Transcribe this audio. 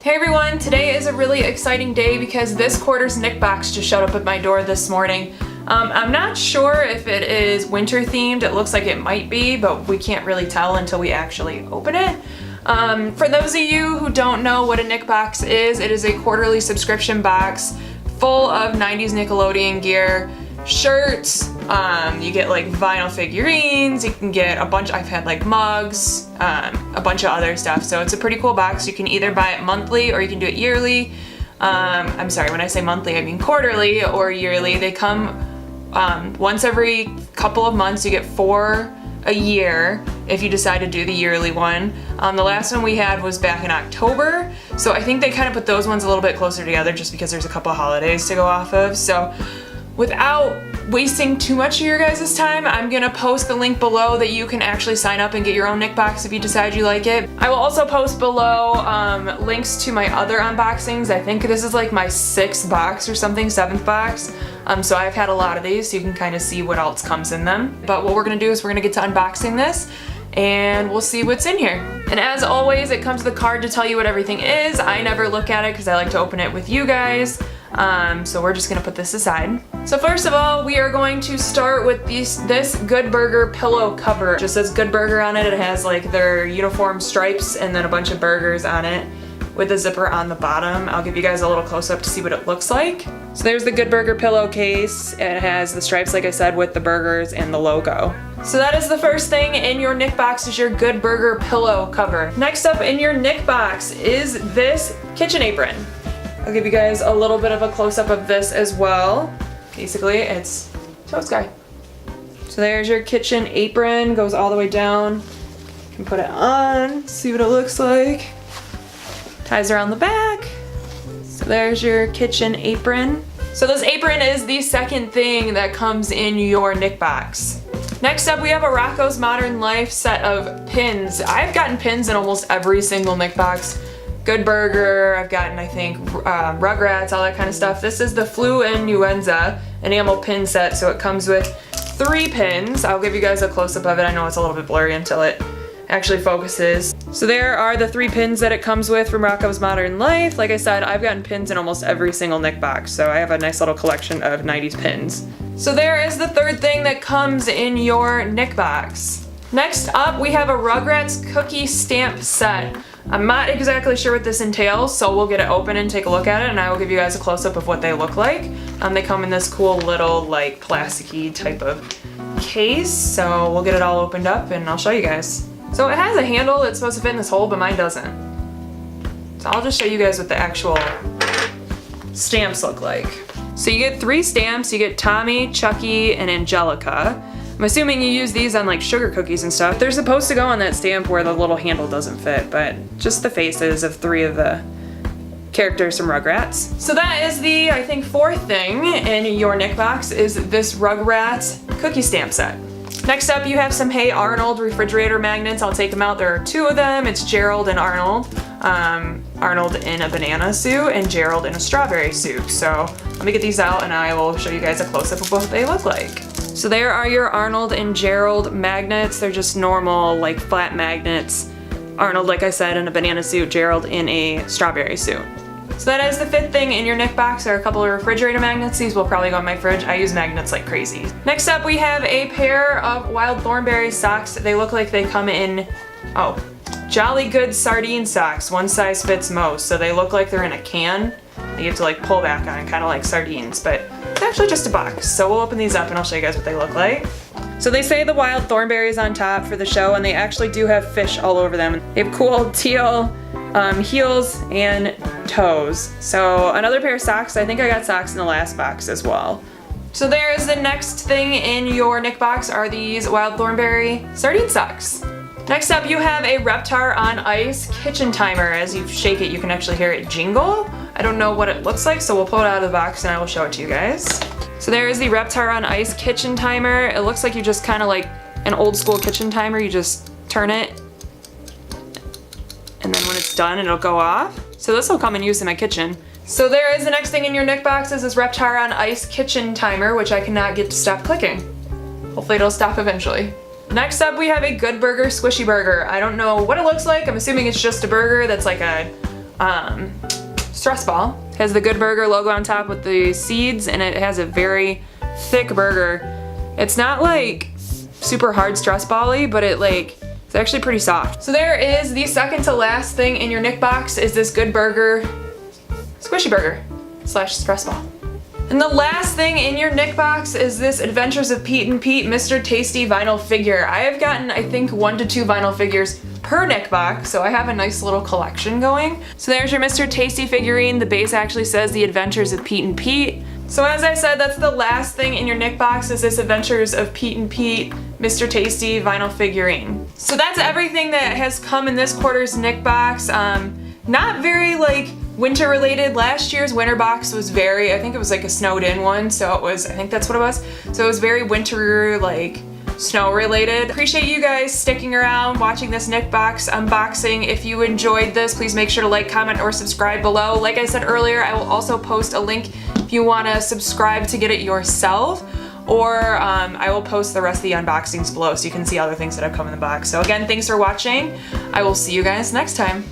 Hey everyone, today is a really exciting day because this quarter's Nick box just showed up at my door this morning. I'm not sure if it is winter themed. It looks like it might be, but we can't really tell until we actually open it. For those of you who don't know what a Nick box is, it is a quarterly subscription box full of 90s Nickelodeon gear, shirts, you get like vinyl figurines, you can get a bunch, I've had like mugs, a bunch of other stuff. So it's a pretty cool box. You can either buy it monthly or you can do it yearly. I'm sorry, when I say monthly, I mean quarterly or yearly. They come once every couple of months. You get 4 a year if you decide to do the yearly one. The last one we had was back in October, so I think they kind of put those ones a little bit closer together just because there's a couple of holidays to go off of. So without wasting too much of your guys' time, I'm gonna post the link below that you can actually sign up and get your own Nick box if you decide you like it. I will also post below links to my other unboxings. I think this is like my 6th box or something, 7th box. So I've had a lot of these, so you can kind of see what else comes in them. But what we're gonna do is we're gonna get to unboxing this and we'll see what's in here. And as always, it comes with a card to tell you what everything is. I never look at it because I like to open it with you guys. So we're just gonna put this aside. So first of all, we are going to start with this Good Burger pillow cover. It just says Good Burger on it. It has like their uniform stripes and then a bunch of burgers on it with a zipper on the bottom. I'll give you guys a little close up to see what it looks like. So there's the Good Burger pillowcase. It has the stripes, like I said, with the burgers and the logo. So that is the first thing in your Nick box, is your Good Burger pillow cover. Next up in your Nick box is this kitchen apron. I'll give you guys a little bit of a close-up of this as well. Basically, it's toast guy. So there's your kitchen apron, goes all the way down. You can put it on, see what it looks like. Ties around the back. So there's your kitchen apron. So this apron is the second thing that comes in your Nick box. Next up, we have a Rocco's Modern Life set of pins. I've gotten pins in almost every single Nick box. Good Burger, I've gotten, I think, Rugrats, all that kind of stuff. This is the Flu-Influenza enamel pin set, so it comes with 3 pins. I'll give you guys a close-up of it. I know it's a little bit blurry until it actually focuses. So there are the 3 pins that it comes with from Rocco's Modern Life. Like I said, I've gotten pins in almost every single Nick box, so I have a nice little collection of 90s pins. So there is the third thing that comes in your Nick box. Next up, we have a Rugrats cookie stamp set. I'm not exactly sure what this entails, so we'll get it open and take a look at it, and I will give you guys a close-up of what they look like. They come in this cool little, like, plasticky type of case, so we'll get it all opened up and I'll show you guys. So it has a handle that's supposed to fit in this hole, but mine doesn't. So I'll just show you guys what the actual stamps look like. So you get 3 stamps. You get Tommy, Chucky, and Angelica. I'm assuming you use these on like sugar cookies and stuff. They're supposed to go on that stamp where the little handle doesn't fit, but just the faces of 3 of the characters from Rugrats. So that is the, I think, 4th thing in your Nick box is this Rugrats cookie stamp set. Next up, you have some Hey Arnold refrigerator magnets. I'll take them out. There are 2 of them. It's Gerald and Arnold. Arnold in a banana suit and Gerald in a strawberry suit. So let me get these out and I will show you guys a close-up of what they look like. So there are your Arnold and Gerald magnets. They're just normal, like, flat magnets. Arnold, like I said, in a banana suit, Gerald in a strawberry suit. So that is the 5th thing in your Nick box. There are a couple of refrigerator magnets. These will probably go in my fridge. I use magnets like crazy. Next up, we have a pair of Wild Thornberry socks. They look like they come in, Jolly Good sardine socks. One size fits most. So they look like they're in a can. You have to like pull back on, kind of like sardines, but it's actually just a box. So we'll open these up and I'll show you guys what they look like. So they say the Wild Thornberries on top for the show, and they actually do have fish all over them. They have cool teal heels and toes. So another pair of socks. I think I got socks in the last box as well. So there is the next thing in your Nick box are these Wild Thornberry sardine socks. Next up, you have a Reptar on Ice kitchen timer. As you shake it, you can actually hear it jingle. I don't know what it looks like, so we'll pull it out of the box and I will show it to you guys. So there is the Reptar on Ice kitchen timer. It looks like you just kind of like an old school kitchen timer. You just turn it, and then when it's done, it'll go off. So this will come in use in my kitchen. So there is the next thing in your Nick box is this Reptar on Ice kitchen timer, which I cannot get to stop clicking. Hopefully it'll stop eventually. Next up, we have a Good Burger squishy burger. I don't know what it looks like. I'm assuming it's just a burger that's like a stress ball. It has the Good Burger logo on top with the seeds, and it has a very thick burger. It's not like super hard stress ball-y, but it's actually pretty soft. So there is the second to last thing in your Nick box is this Good Burger squishy burger / stress ball. And the last thing in your Nick box is this Adventures of Pete and Pete Mr. Tasty vinyl figure. I have gotten, I think, 1 to 2 vinyl figures per Nick box, so I have a nice little collection going. So there's your Mr. Tasty figurine. The base actually says The Adventures of Pete and Pete. So as I said, that's the last thing in your Nick box is this Adventures of Pete and Pete Mr. Tasty vinyl figurine. So that's everything that has come in this quarter's Nick box. Not very winter related. Last year's winter box was very, I think it was a snowed in one, so it was, I think that's what it was. So it was very winter, snow related. Appreciate you guys sticking around watching this Nick box unboxing. If you enjoyed this, please make sure to like, comment, or subscribe below. Like I said earlier, I will also post a link if you want to subscribe to get it yourself, or I will post the rest of the unboxings below so you can see other things that have come in the box. So again, thanks for watching. I will see you guys next time.